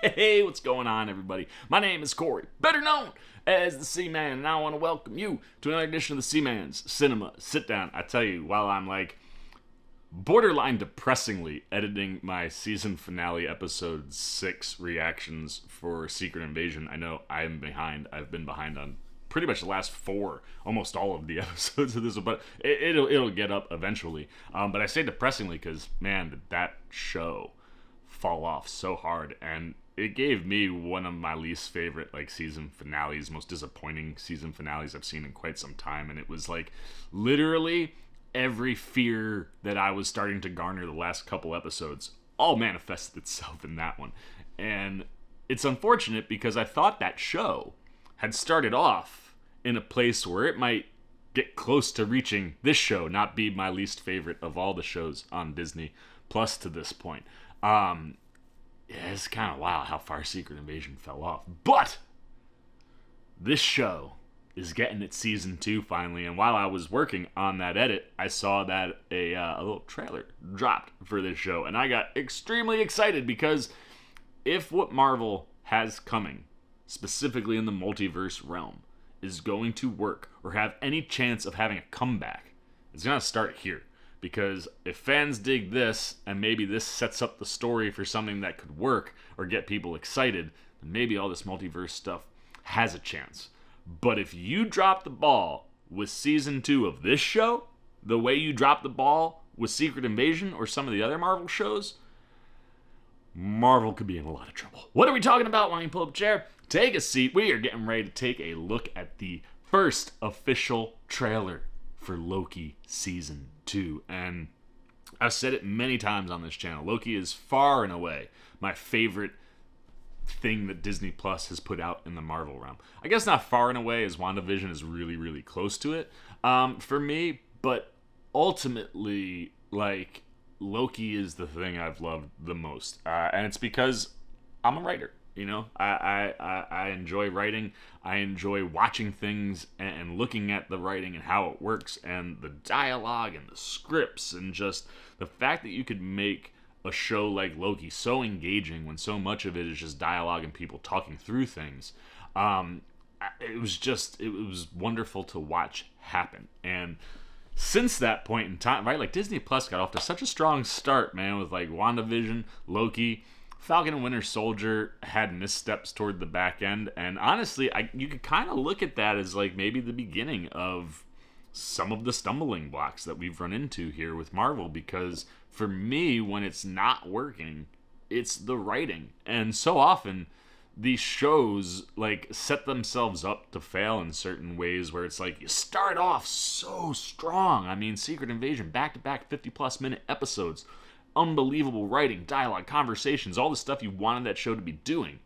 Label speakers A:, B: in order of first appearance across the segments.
A: Hey, what's going on, everybody? My name is Corey, better known as the Seaman, and I want to welcome you to another edition of the Seaman's Cinema Sitdown. I tell you, while I'm borderline depressingly editing my season finale episode 6 reactions for Secret Invasion, I know I'm behind. I've been behind on pretty much the last 4, almost all of the episodes of this, but it'll get up eventually. But I say depressingly because, man, did that show fall off so hard, and it gave me one of my least favorite season finales, most disappointing season finales I've seen in quite some time. And it was literally every fear that I was starting to garner the last couple episodes all manifested itself in that one. And it's unfortunate because I thought that show had started off in a place where it might get close to reaching this show, not be my least favorite of all the shows on Disney Plus to this point. Yeah, it's kind of wild how far Secret Invasion fell off. But this show is getting its season 2 finally, and while I was working on that edit, I saw that a little trailer dropped for this show, and I got extremely excited because if what Marvel has coming, specifically in the multiverse realm, is going to work or have any chance of having a comeback, it's going to start here. Because if fans dig this, and maybe this sets up the story for something that could work or get people excited, then maybe all this multiverse stuff has a chance. But if you drop the ball with season 2 of this show, the way you drop the ball with Secret Invasion or some of the other Marvel shows, Marvel could be in a lot of trouble. What are we talking about? Why don't you pull up a chair, take a seat. We are getting ready to take a look at the first official trailer for Loki Season 2. And I've said it many times on this channel. Loki is far and away my favorite thing that Disney Plus has put out in the Marvel realm. I guess not far and away, as WandaVision is really, really close to it for me. But ultimately, Loki is the thing I've loved the most. And it's because I'm a writer. You know, I enjoy writing. I enjoy watching things and looking at the writing and how it works and the dialogue and the scripts and just the fact that you could make a show like Loki so engaging when so much of it is just dialogue and people talking through things. It was wonderful to watch happen. And since that point in time, right, Disney Plus got off to such a strong start, man, with WandaVision, Loki. Falcon and Winter Soldier had missteps toward the back end, and honestly, you could kind of look at that as maybe the beginning of some of the stumbling blocks that we've run into here with Marvel, because for me, when it's not working, it's the writing. And so often, these shows set themselves up to fail in certain ways where it's you start off so strong. I mean, Secret Invasion, back-to-back 50-plus minute episodes, unbelievable writing, dialogue, conversations, all the stuff you wanted that show to be doing.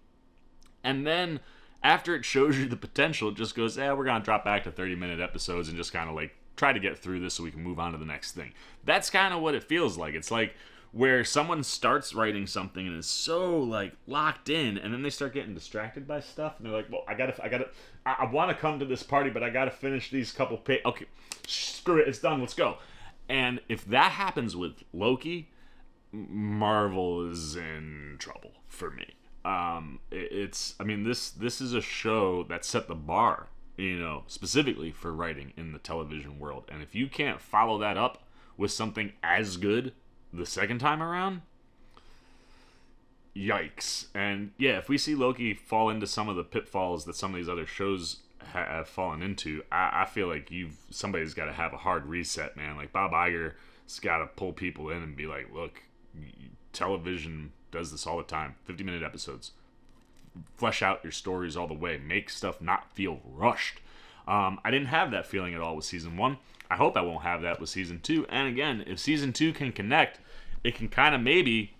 A: And then after it shows you the potential, it just goes, we're going to drop back to 30-minute episodes and just kind of try to get through this so we can move on to the next thing. That's kind of what it feels like. It's where someone starts writing something and is so locked in, and then they start getting distracted by stuff, and they're like, well, I want to come to this party, but I got to finish these couple pages. Okay, screw it, it's done, let's go. And if that happens with Loki, Marvel is in trouble for me. This is a show that set the bar, specifically for writing in the television world. And if you can't follow that up with something as good the second time around, yikes. And yeah, if we see Loki fall into some of the pitfalls that some of these other shows have fallen into, I feel like somebody's got to have a hard reset, man. Bob Iger's got to pull people in and be like, look, television does this all the time. 50-minute episodes. Flesh out your stories all the way. Make stuff not feel rushed. I didn't have that feeling at all with season 1. I hope I won't have that with season 2. And again, if season 2 can connect, it can kind of maybe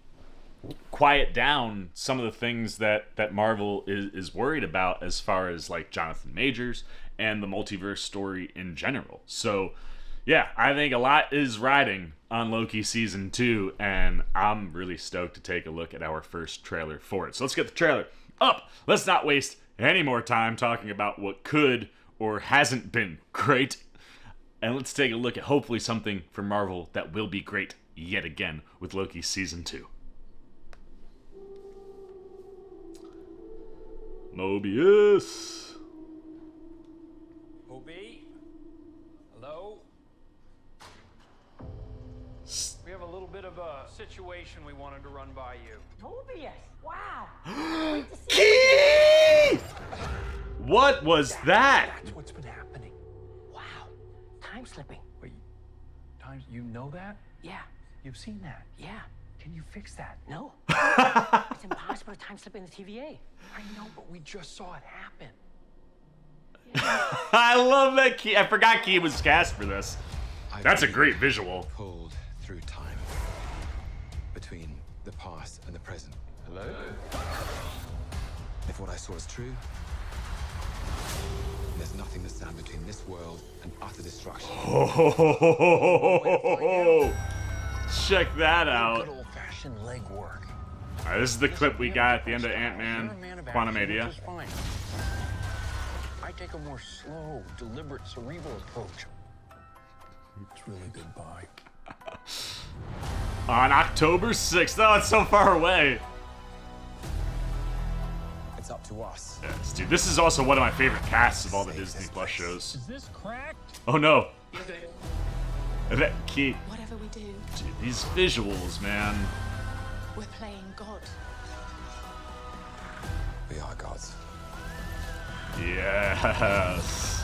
A: quiet down some of the things that Marvel is worried about as far as Jonathan Majors and the multiverse story in general. So yeah, I think a lot is riding on Loki Season 2, and I'm really stoked to take a look at our first trailer for it. So let's get the trailer up. Let's not waste any more time talking about what could or hasn't been great. And let's take a look at hopefully something for Marvel that will be great yet again with Loki Season 2. Mobius.
B: Obi? Hello? We have a little bit of a situation we wanted to run by you.
C: Mobius! Wow! Great to see
A: Key! What was that?
B: That's what's been happening.
C: you. Wow! Time slipping.
B: Wait, times you know that?
C: Yeah.
B: You've seen that?
C: Yeah.
B: Can you fix that?
C: No. It's impossible to time slip in the TVA.
B: I know, but we just saw it happen.
A: I love that Key. I forgot Key was cast for this. That's a great visual.
D: Pulled through time between the past and the present.
B: Hello?
D: If what I saw is true, there's nothing to stand between this world and utter destruction.
A: Oh, check that out.
B: Good old-fashioned legwork.
A: All right, this is the clip we got at the end of Ant-Man Quantumania.
B: I take a more slow, deliberate, cerebral approach. It's really goodbye.
A: On October 6th. Oh, it's so far away.
D: It's up to us.
A: Yes, dude, this is also one of my favorite casts of all the Disney Plus shows.
B: Is this cracked?
A: Oh no. That Key.
E: Whatever we do,
A: Dude, these visuals, man.
E: we're playing God.
D: We are gods.
A: Yes.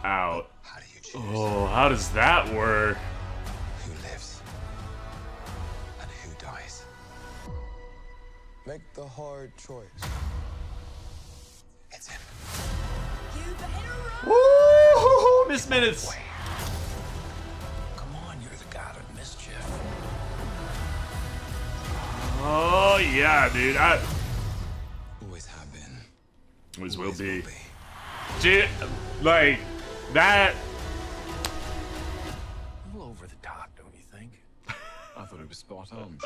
A: Out.
D: How do you choose
A: Oh, how does that work?
D: who lives and who dies? Make the hard choice. It's him.
A: Woo! Miss Minutes.
B: Come on, you're the god of mischief.
A: Oh yeah, dude. I
D: Always have been.
A: always will
D: Always
A: be. Dude, like that.
B: A little over the top, don't you think?
D: I thought it was spot on.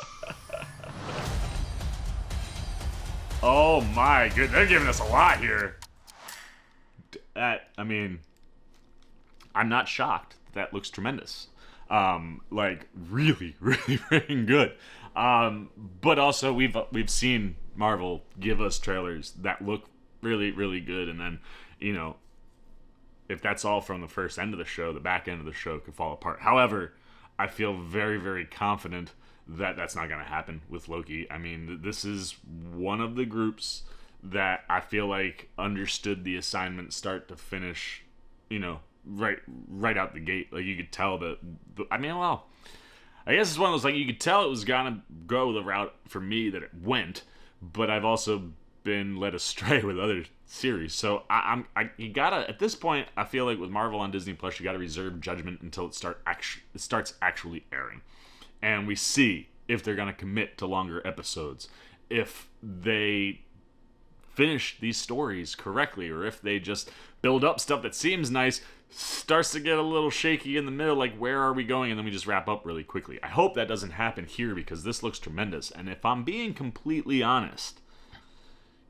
A: Oh my good, they're giving us a lot here. I mean, I'm not shocked. That looks tremendous. Like really, really, really good. But also we've seen Marvel give us trailers that look really, really good, and then, you know, if that's all from the first end of the show, the back end of the show could fall apart. However, I feel very, very confident that that's not going to happen with Loki. I mean, this is one of the groups that I feel like understood the assignment start to finish, you know, right out the gate. Like, you could tell that, I mean, well, I guess it's one of those, like, you could tell it was going to go the route for me that it went, but I've also been led astray with other series. So you gotta, at this point, I feel like with Marvel on Disney Plus, you gotta reserve judgment until it starts actually airing, and we see if they're gonna commit to longer episodes, if they finish these stories correctly, or if they just build up stuff that seems nice, starts to get a little shaky in the middle, like where are we going, and then we just wrap up really quickly. I hope that doesn't happen here, because this looks tremendous. And if I'm being completely honest,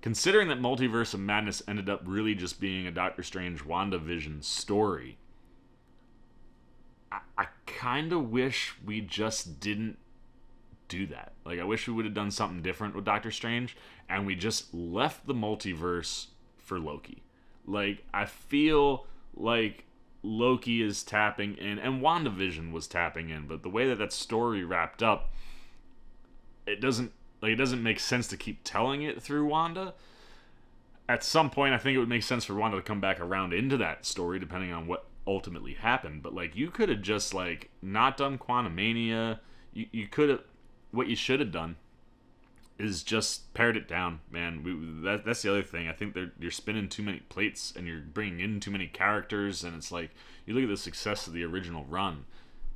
A: considering that Multiverse of Madness ended up really just being a Doctor Strange WandaVision story, I kind of wish we just didn't do that. Like, I wish we would have done something different with Doctor Strange, and we just left the multiverse for Loki. Like, I feel like Loki is tapping in, and WandaVision was tapping in, but the way that that story wrapped up, it doesn't make sense to keep telling it through Wanda. At some point, I think it would make sense for Wanda to come back around into that story, depending on what ultimately happened. But, like, you could have just, like, not done Quantumania. You could have, what you should have done is just pared it down, man. That's the other thing. I think you're spinning too many plates, and you're bringing in too many characters, and it's like, you look at the success of the original run.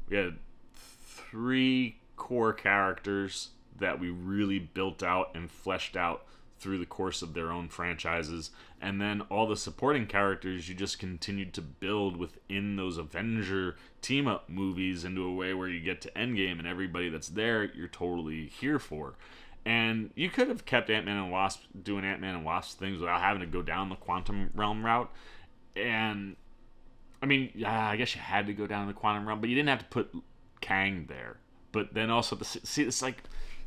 A: We had 3 core characters that we really built out and fleshed out through the course of their own franchises, and then all the supporting characters you just continued to build within those Avenger team-up movies into a way where you get to Endgame and everybody that's there you're totally here for. And you could have kept Ant-Man and Wasp doing Ant-Man and Wasp things without having to go down the quantum realm route. And I mean, I guess you had to go down the quantum realm, but you didn't have to put Kang there. But then also, see, it's like,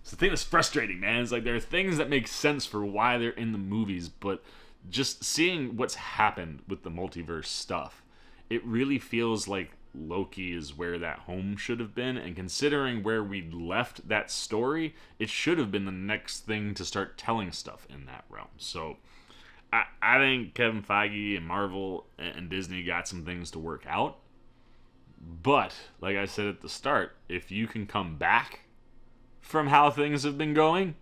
A: It's the thing that's frustrating, man. It's like there are things that make sense for why they're in the movies, but just seeing what's happened with the multiverse stuff, it really feels like Loki is where that home should have been, and considering where we left that story, it should have been the next thing to start telling stuff in that realm. So I think Kevin Feige and Marvel and Disney got some things to work out. But, like I said at the start, if you can come back from how things have been going,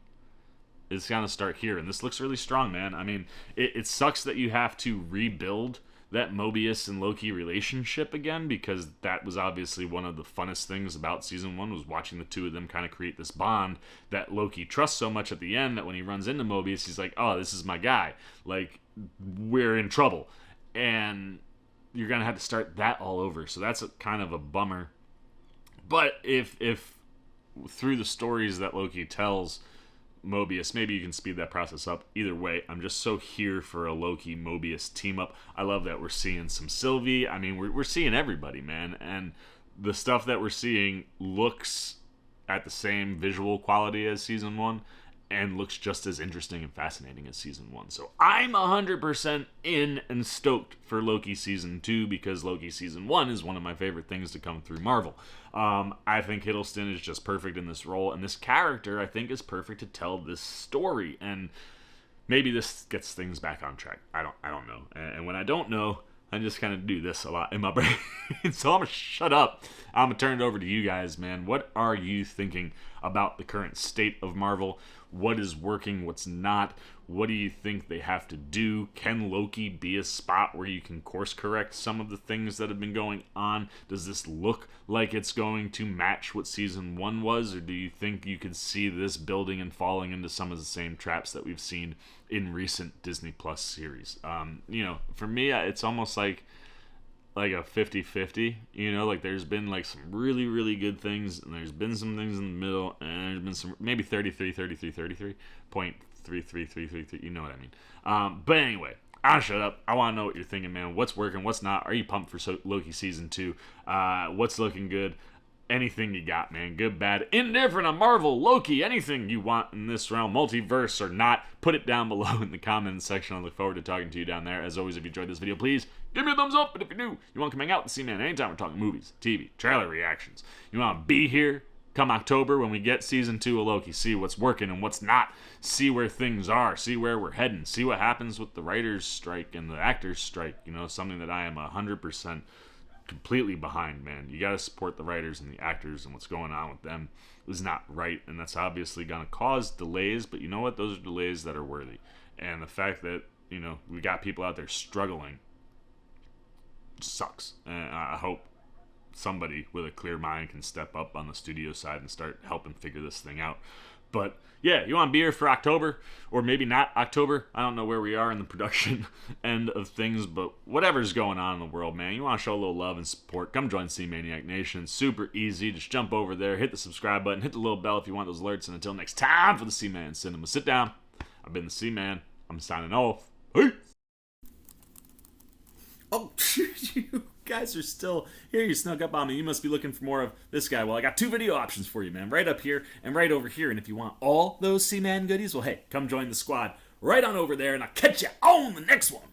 A: it's going to start here. And this looks really strong, man. I mean, it sucks that you have to rebuild that Mobius and Loki relationship again, because that was obviously one of the funnest things about season 1, was watching the two of them kind of create this bond that Loki trusts so much at the end that when he runs into Mobius, he's like, oh, this is my guy. Like, we're in trouble. And you're going to have to start that all over. So that's kind of a bummer. But if through the stories that Loki tells Mobius, maybe you can speed that process up. Either way, I'm just so here for a Loki Mobius team up. I love that we're seeing some Sylvie. I mean, we're seeing everybody, man. And the stuff that we're seeing looks at the same visual quality as season 1 and looks just as interesting and fascinating as season 1. So I'm 100% in and stoked for Loki season 2, because Loki season 1 is one of my favorite things to come through Marvel. I think Hiddleston is just perfect in this role, and this character, I think, is perfect to tell this story. And maybe this gets things back on track. I don't know. And when I don't know, I just kind of do this a lot in my brain. So I'm going to shut up. I'm going to turn it over to you guys, man. What are you thinking about the current state of Marvel? What is working? What's not? What do you think they have to do? Can Loki be a spot where you can course correct some of the things that have been going on? Does this look like it's going to match what season 1 was? Or do you think you could see this building and falling into some of the same traps that we've seen in recent Disney Plus series? For me, it's almost like a 50-50, like there's been like some really, really good things, and there's been some things in the middle, and there's been some maybe 33.333, you know what I mean. But anyway, I'll shut up. I want to know what you're thinking, man. What's working, what's not? Are you pumped for Loki season 2? What's looking good? Anything you got, man. Good, bad, indifferent on Marvel, Loki, anything you want in this realm, multiverse or not, put it down below in the comments section. I look forward to talking to you down there. As always, if you enjoyed this video, please give me a thumbs up. And if you're new, you want to come hang out with C-Man anytime we're talking movies, TV, trailer reactions, you want to be here come October when we get season 2 of Loki, see what's working and what's not, see where things are, see where we're heading, see what happens with the writers' strike and the actors' strike, something that I am 100% completely behind, man. You got to support the writers and the actors, and what's going on with them is not right, and that's obviously going to cause delays, but you know what? Those are delays that are worthy. And the fact that, we got people out there struggling sucks. And I hope somebody with a clear mind can step up on the studio side and start helping figure this thing out. But yeah, you want to be here for October, or maybe not October. I don't know where we are in the production end of things, but whatever's going on in the world, man, you want to show a little love and support, come join C-Maniac Nation. Super easy. Just jump over there, hit the subscribe button, hit the little bell if you want those alerts, and until next time for the C-Man Cinema Sit Down, I've been the C-Man. I'm signing off. Peace! Oh, you guys are still here. You snuck up on me. You must be looking for more of this guy. Well, I got 2 video options for you, man. Right up here and right over here. And if you want all those C-Man goodies, well, hey, come join the squad right on over there, and I'll catch you on the next one.